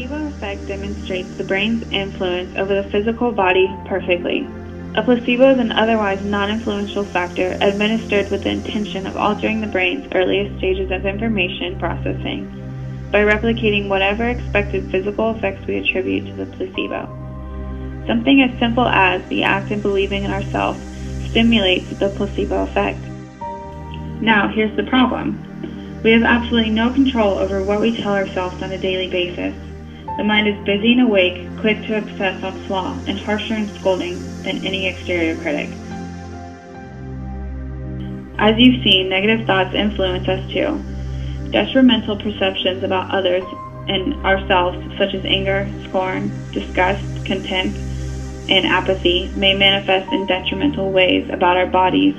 placebo effect demonstrates the brain's influence over the physical body perfectly. A placebo is an otherwise non-influential factor administered with the intention of altering the brain's earliest stages of information processing by replicating whatever expected physical effects we attribute to the placebo. Something as simple as the act of believing in ourselves stimulates the placebo effect. Now, here's the problem. We have absolutely no control over what we tell ourselves on a daily basis. The mind is busy and awake, quick to obsess on flaw, and harsher in scolding than any exterior critic. As you've seen, negative thoughts influence us too. Detrimental perceptions about others and ourselves, such as anger, scorn, disgust, contempt, and apathy, may manifest in detrimental ways about our bodies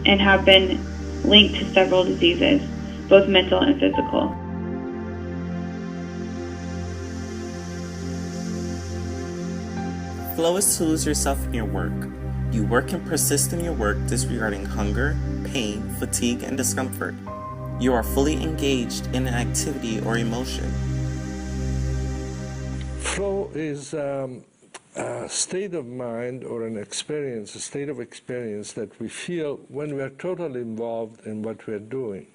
and have been linked to several diseases, both mental and physical. Flow is to lose yourself in your work. You work and persist in your work disregarding hunger, pain, fatigue, and discomfort. You are fully engaged in an activity or emotion. Flow is a state of mind or an experience, a state of experience that we feel when we are totally involved in what we are doing.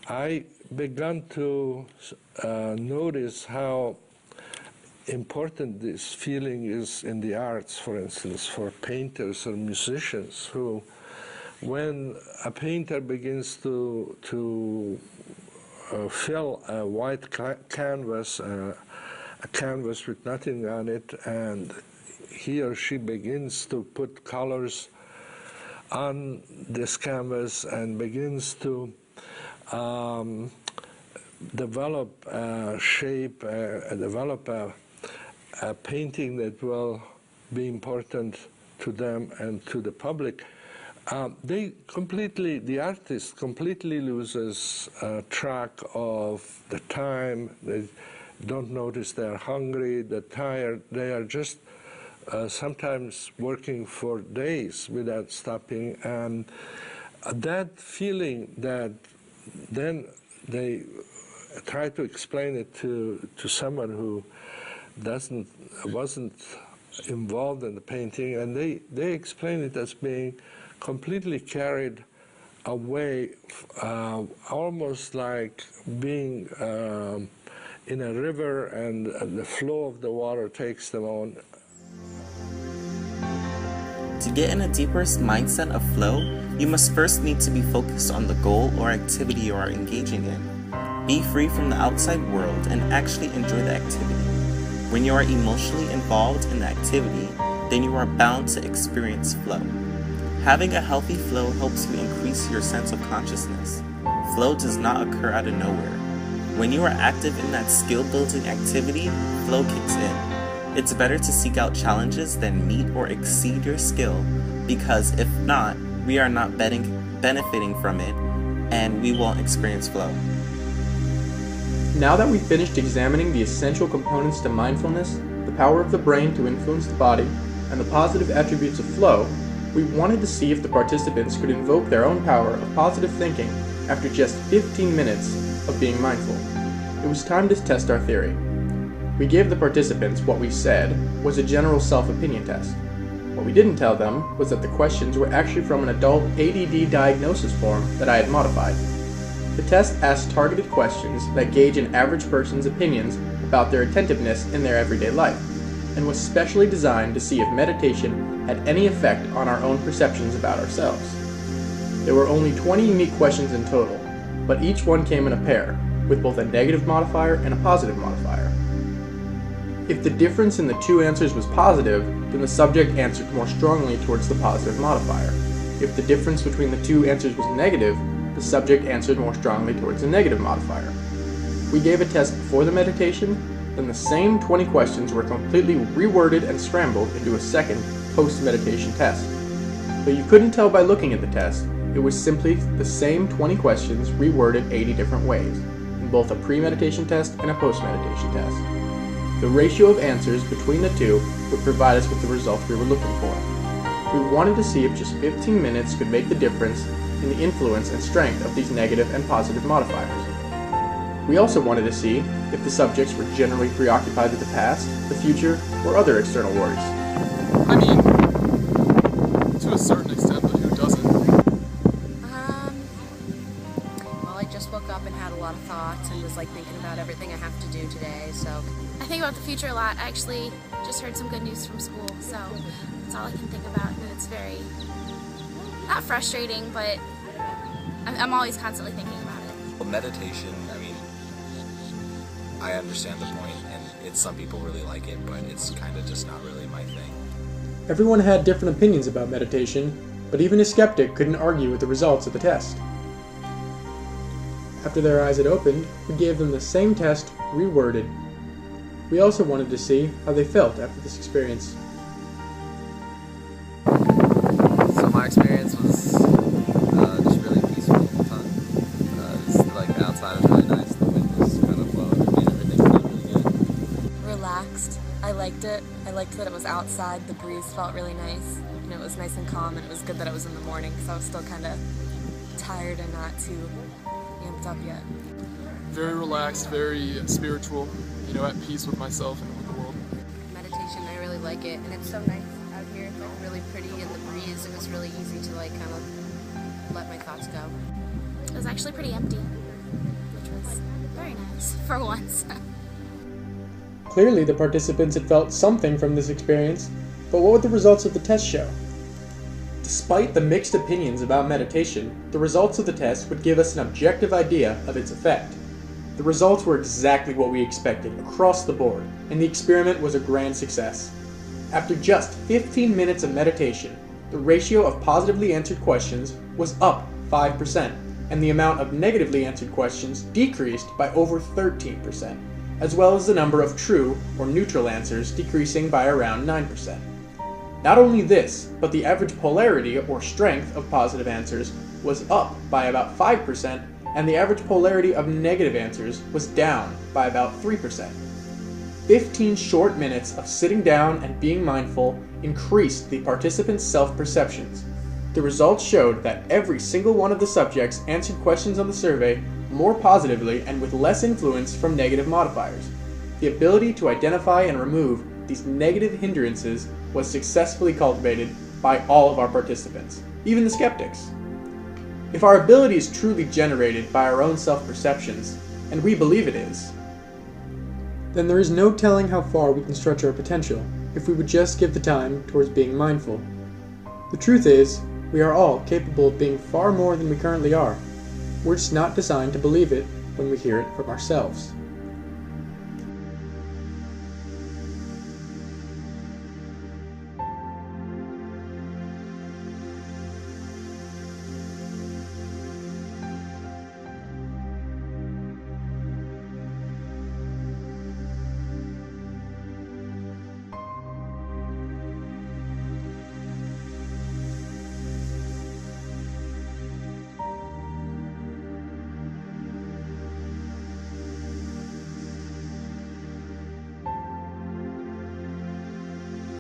I began to notice how important this feeling is in the arts, for instance, for painters or musicians who, when a painter begins to fill a white canvas, a canvas with nothing on it, and he or she begins to put colors on this canvas and begins to develop a shape, develop a painting that will be important to them and to the public. The artist completely loses track of the time. They don't notice they're hungry, they're tired. They are just sometimes working for days without stopping. And that feeling that then they try to explain it to someone who wasn't involved in the painting, and they explain it as being completely carried away, almost like being in a river and the flow of the water takes them on. To get in a deeper mindset of flow, you must first need to be focused on the goal or activity you are engaging in. Be free from the outside world and actually enjoy the activity. When you are emotionally involved in the activity, then you are bound to experience flow. Having a healthy flow helps you increase your sense of consciousness. Flow does not occur out of nowhere. When you are active in that skill-building activity, flow kicks in. It's better to seek out challenges than meet or exceed your skill, because if not, we are not benefiting from it, and we won't experience flow. Now that we've finished examining the essential components to mindfulness, the power of the brain to influence the body, and the positive attributes of flow, we wanted to see if the participants could invoke their own power of positive thinking after just 15 minutes of being mindful. It was time to test our theory. We gave the participants what we said was a general self-opinion test. What we didn't tell them was that the questions were actually from an adult ADD diagnosis form that I had modified. The test asks targeted questions that gauge an average person's opinions about their attentiveness in their everyday life, and was specially designed to see if meditation had any effect on our own perceptions about ourselves. There were only 20 unique questions in total, but each one came in a pair, with both a negative modifier and a positive modifier. If the difference in the two answers was positive, then the subject answered more strongly towards the positive modifier. If the difference between the two answers was negative, the subject answered more strongly towards the negative modifier. We gave a test before the meditation, then the same 20 questions were completely reworded and scrambled into a second post-meditation test. Though you couldn't tell by looking at the test, it was simply the same 20 questions reworded 80 different ways, in both a pre-meditation test and a post-meditation test. The ratio of answers between the two would provide us with the results we were looking for. We wanted to see if just 15 minutes could make the difference in the influence and strength of these negative and positive modifiers. We also wanted to see if the subjects were generally preoccupied with the past, the future, or other external worries. I mean, to a certain extent, but who doesn't? Well, I just woke up and had a lot of thoughts and was like thinking about everything I have to do today, so. I think about the future a lot. I actually just heard some good news from school, so that's all I can think about, and it's very, not frustrating, but I'm always constantly thinking about it. Well, meditation, I mean, I understand the point, and some people really like it, but it's kind of just not really my thing. Everyone had different opinions about meditation, but even a skeptic couldn't argue with the results of the test. After their eyes had opened, we gave them the same test, reworded. We also wanted to see how they felt after this experience. So my experience was just really peaceful all the time. It's like the outside is really nice, the wind was kind of blowing, it made everything feel really good. Relaxed. I liked it. I liked that it was outside, the breeze felt really nice. You know, it was nice and calm, and it was good that it was in the morning, because I was still kind of tired and not too amped up yet. Very relaxed, very spiritual, you know, at peace with myself and with the world. Meditation, I really like it, and it's so nice out here. It's like really pretty, and the breeze, it was really easy to like kind of let my thoughts go. It was actually pretty empty, which was very nice for once. Clearly, the participants had felt something from this experience, but what would the results of the test show? Despite the mixed opinions about meditation, the results of the test would give us an objective idea of its effect. The results were exactly what we expected across the board, and the experiment was a grand success. After just 15 minutes of meditation, the ratio of positively answered questions was up 5%, and the amount of negatively answered questions decreased by over 13%, as well as the number of true or neutral answers decreasing by around 9%. Not only this, but the average polarity or strength of positive answers was up by about 5%, and the average polarity of negative answers was down by about 3%. 15 short minutes of sitting down and being mindful increased the participants' self-perceptions. The results showed that every single one of the subjects answered questions on the survey more positively and with less influence from negative modifiers. The ability to identify and remove these negative hindrances was successfully cultivated by all of our participants, even the skeptics. If our ability is truly generated by our own self-perceptions, and we believe it is, then there is no telling how far we can stretch our potential if we would just give the time towards being mindful. The truth is, we are all capable of being far more than we currently are. We're just not designed to believe it when we hear it from ourselves.